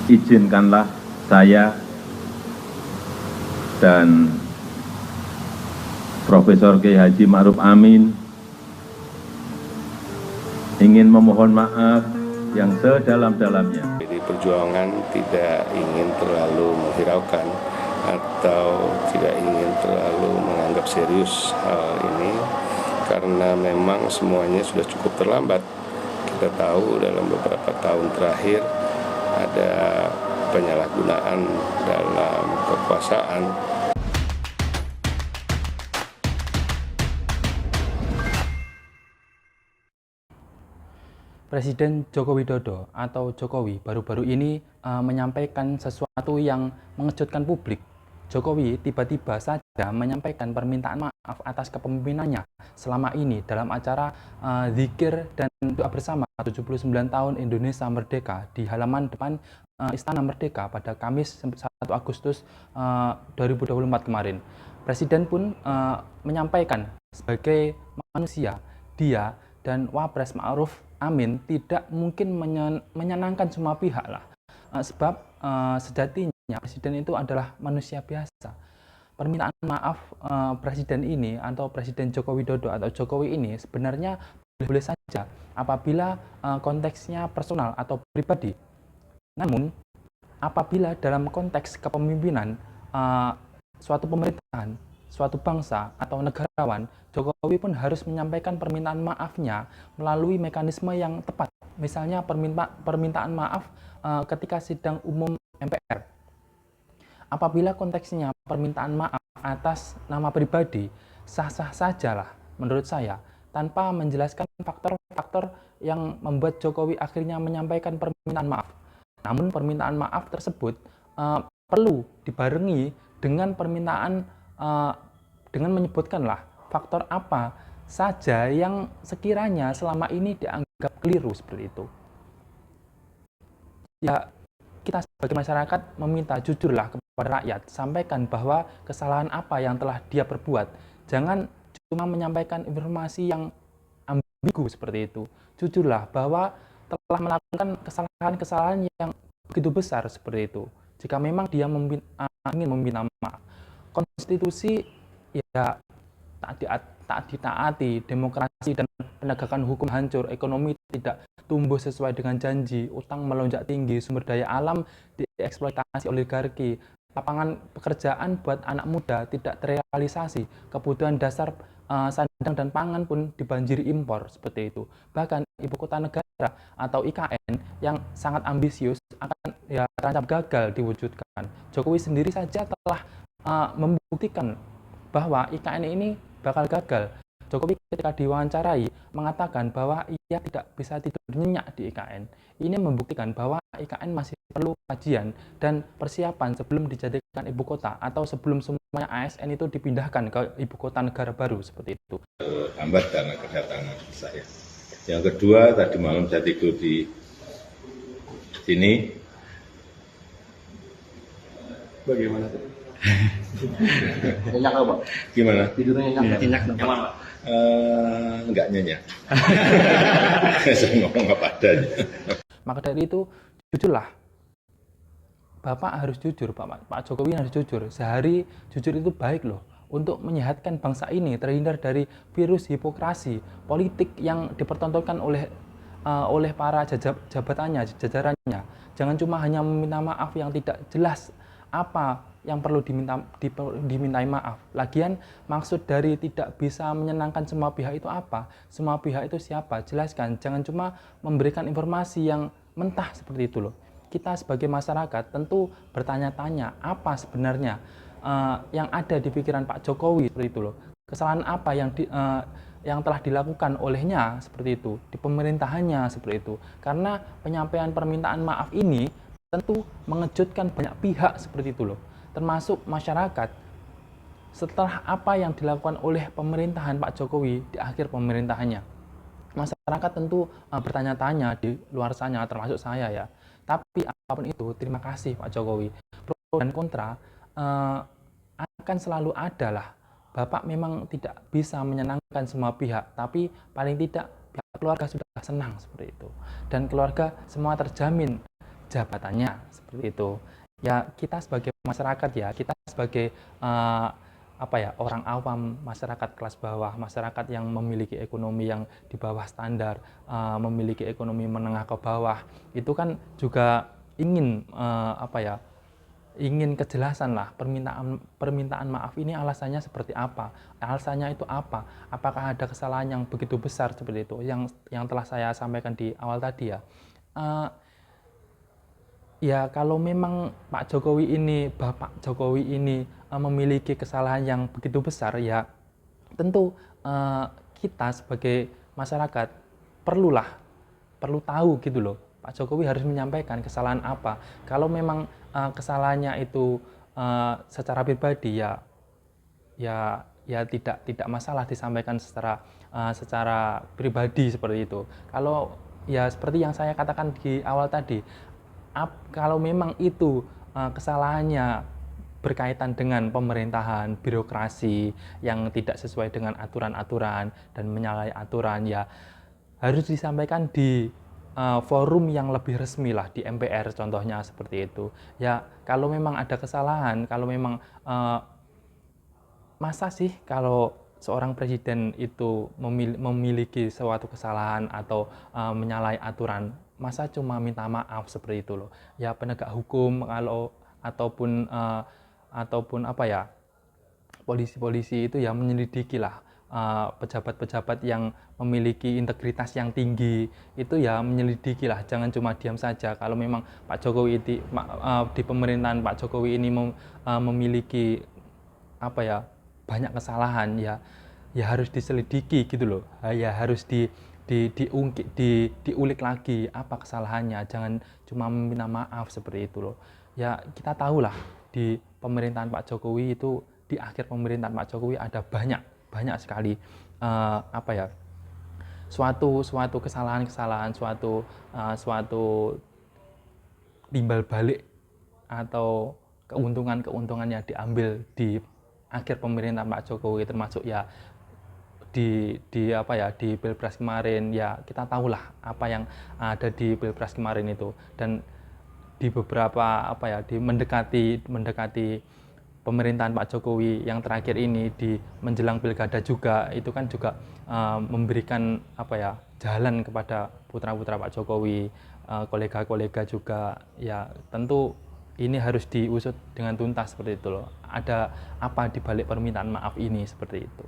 izinkanlah saya dan Profesor Kiai Haji Ma'ruf Amin ingin memohon maaf yang sedalam-dalamnya. Jadi Perjuangan tidak ingin terlalu menghiraukan atau tidak ingin terlalu menganggap serius hal ini, karena memang semuanya sudah cukup terlambat. Kita tahu dalam beberapa tahun terakhir ada penyalahgunaan dalam kekuasaan. Presiden Joko Widodo atau Jokowi baru-baru ini menyampaikan sesuatu yang mengejutkan publik. Jokowi tiba-tiba saja menyampaikan permintaan maaf atas kepemimpinannya selama ini dalam acara zikir dan doa bersama 79 tahun Indonesia Merdeka di halaman depan Istana Merdeka pada Kamis 1 Agustus 2024 kemarin. Presiden pun menyampaikan sebagai manusia, dia dan Wapres Ma'ruf Amin tidak mungkin menyenangkan semua pihak lah, sebab sejatinya presiden itu adalah manusia biasa. Permintaan maaf presiden ini atau Presiden Joko Widodo atau Jokowi ini sebenarnya boleh-boleh saja apabila konteksnya personal atau pribadi. Namun apabila dalam konteks kepemimpinan suatu pemerintahan, suatu bangsa atau negarawan, Jokowi pun harus menyampaikan permintaan maafnya melalui mekanisme yang tepat. Misalnya permintaan maaf ketika sidang umum MPR. Apabila konteksnya permintaan maaf atas nama pribadi, sah-sah sajalah menurut saya, tanpa menjelaskan faktor-faktor yang membuat Jokowi akhirnya menyampaikan permintaan maaf. Namun permintaan maaf tersebut perlu dibarengi dengan dengan menyebutkanlah faktor apa saja yang sekiranya selama ini dianggap keliru seperti itu. Ya, kita sebagai masyarakat meminta jujurlah kepada rakyat, sampaikan bahwa kesalahan apa yang telah dia perbuat. Jangan cuma menyampaikan informasi yang ambigu seperti itu. Jujurlah bahwa telah melakukan kesalahan-kesalahan yang begitu besar seperti itu. Jika memang dia ingin meminta maaf, konstitusi ya tak ditaati, demokrasi dan penegakan hukum hancur, ekonomi tidak tumbuh sesuai dengan janji, utang melonjak tinggi, sumber daya alam dieksploitasi oligarki, lapangan pekerjaan buat anak muda tidak terrealisasi, kebutuhan dasar sandang dan pangan pun dibanjiri impor seperti itu. Bahkan ibu kota negara atau IKN yang sangat ambisius akan terancam gagal diwujudkan. Jokowi sendiri saja telah membuktikan bahwa IKN ini bakal gagal. Jokowi ketika diwawancarai mengatakan bahwa ia tidak bisa tidur nyenyak di IKN. Ini membuktikan bahwa IKN masih perlu kajian dan persiapan sebelum dijadikan ibu kota atau sebelum semuanya ASN itu dipindahkan ke ibu kota negara baru seperti itu. Hambat karena kedatangan saya. Yang kedua, tadi malam saya tidur di sini. Bagaimana tadi? Nyenyak apa, Pak? Gimana? Tidurnya nyenyak dong, Pak? Enggak nyenyak. Saya ngomong apa adanya. Maka dari itu, jujurlah. Bapak harus jujur, Pak Jokowi harus jujur. Sehari jujur itu baik loh. Untuk menyehatkan bangsa ini terhindar dari virus hipokrasi politik yang dipertontonkan oleh para jabatannya, jajarannya. Jangan cuma hanya meminta maaf yang tidak jelas apa yang perlu dimintai maaf. Lagian maksud dari tidak bisa menyenangkan semua pihak itu apa? Semua pihak itu siapa? Jelaskan. Jangan cuma memberikan informasi yang mentah seperti itu loh. Kita sebagai masyarakat tentu bertanya-tanya apa sebenarnya yang ada di pikiran Pak Jokowi seperti itu loh. Kesalahan apa yang telah dilakukan olehnya seperti itu di pemerintahannya seperti itu. Karena penyampaian permintaan maaf ini tentu mengejutkan banyak pihak seperti itu loh, termasuk masyarakat. Setelah apa yang dilakukan oleh pemerintahan Pak Jokowi di akhir pemerintahannya, masyarakat tentu bertanya-tanya di luar sana, termasuk saya ya. Tapi apapun itu, terima kasih Pak Jokowi. Pro dan kontra akan selalu ada lah. Bapak memang tidak bisa menyenangkan semua pihak, tapi paling tidak pihak keluarga sudah senang seperti itu. Dan keluarga semua terjamin jabatannya seperti itu. Ya kita sebagai masyarakat ya, kita sebagai orang awam, masyarakat kelas bawah, masyarakat yang memiliki ekonomi yang di bawah standar, memiliki ekonomi menengah ke bawah, itu kan juga ingin ingin kejelasan lah, permintaan maaf ini alasannya seperti apa, alasannya itu apa, apakah ada kesalahan yang begitu besar seperti itu, yang telah saya sampaikan di awal tadi ya. Ya kalau memang Bapak Jokowi ini memiliki kesalahan yang begitu besar, ya tentu kita sebagai masyarakat perlu tahu gitu loh, Pak Jokowi harus menyampaikan kesalahan apa. Kalau memang kesalahannya itu secara pribadi ya tidak masalah disampaikan secara pribadi seperti itu. Kalau ya seperti yang saya katakan di awal tadi, kalau memang itu kesalahannya berkaitan dengan pemerintahan, birokrasi yang tidak sesuai dengan aturan-aturan dan menyalahi aturan, ya harus disampaikan di forum yang lebih resmi lah, di MPR contohnya seperti itu. Ya kalau memang ada kesalahan, kalau memang masa sih kalau seorang presiden itu memiliki suatu kesalahan atau menyalahi aturan, masa cuma minta maaf seperti itu loh. Ya penegak hukum ataupun polisi-polisi itu ya menyelidiki lah, pejabat-pejabat yang memiliki integritas yang tinggi itu ya menyelidiki lah, jangan cuma diam saja. Kalau memang Pak Jokowi di pemerintahan Pak Jokowi ini memiliki banyak kesalahan, ya harus diselidiki gitu loh, ya harus diulik lagi apa kesalahannya, jangan cuma meminta maaf seperti itu loh. Ya kita tahulah di pemerintahan Pak Jokowi itu, di akhir pemerintahan Pak Jokowi ada banyak sekali suatu kesalahan-kesalahan, suatu timbal balik atau keuntungan yang diambil di akhir pemerintahan Pak Jokowi, termasuk ya di Pilpres kemarin. Ya kita tahulah apa yang ada di Pilpres kemarin itu, dan di beberapa mendekati pemerintahan Pak Jokowi yang terakhir ini, di menjelang pilkada juga, itu kan juga memberikan jalan kepada putra-putra Pak Jokowi, kolega-kolega juga. Ya tentu ini harus diusut dengan tuntas seperti itu loh. Ada apa di balik permintaan maaf ini seperti itu.